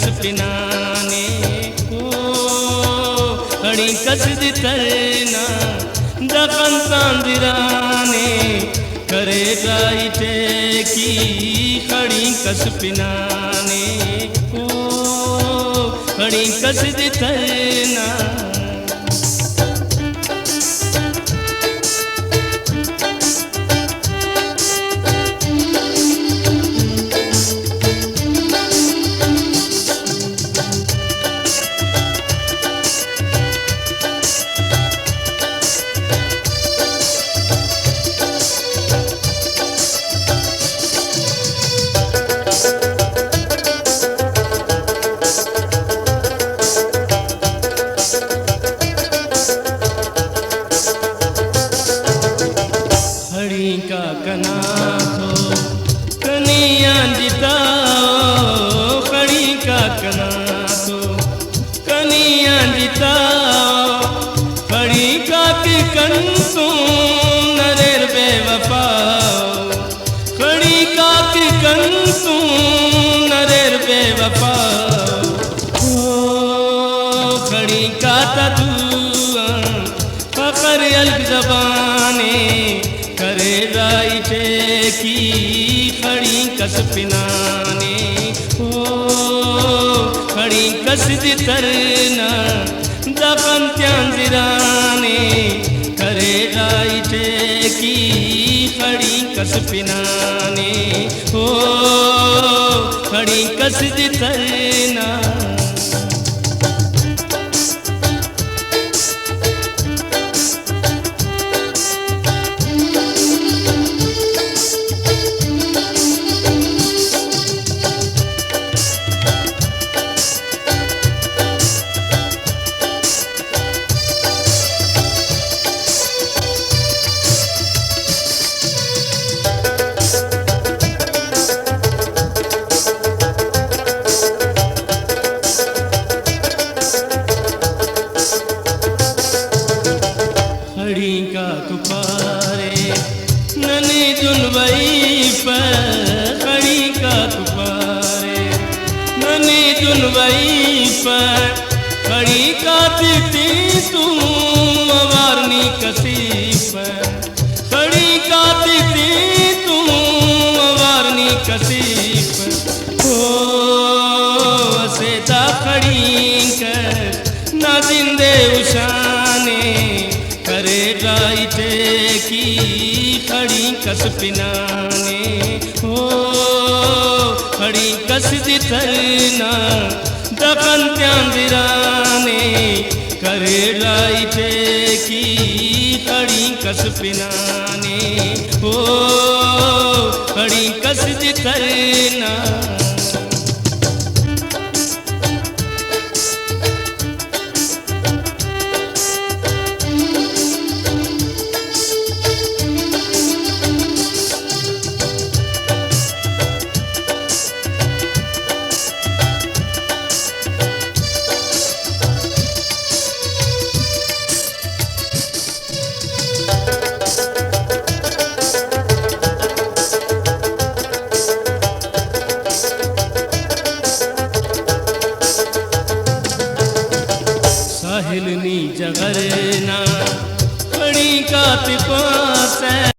कस पिनाने खड़ी कस दितरना दखन सांदिराने करे गाइटे की खड़ी कस पिनाने खड़ी कस दितरना का कना तो कनिया जिताओ खड़ी का कना तो कनिया जिताओ खड़ी का की कन तुम नरेर बेवफाओ खड़ी का की कन तुम नरेर बेवफाओ खड़ी का तदुआ फकर अल्फ जबाने करे राइटे की खड़ी कस पिनाने खड़ी कस दितरना दफन त्यांजिराने करे राइटे की खड़ी कस पिनाने खड़ी कस दितरना खड़ी का तुपारे ननी दुनवई पर खड़ी का तुपारे ननी दुनवई पर खड़ी का तिथि तुम वारनी कसी पर खड़ी का तिथि तुम वारनी कसी पर सेता खड़ी कर ना जिंदे उशाने करे राइटे की खड़ी कस पिनाने खड़ी कस दितरना दफन त्यांजिराने करे राइटे की खड़ी कस पिनाने खड़ी कस दितरना साहिलनी जगरना खड़ी का तिपास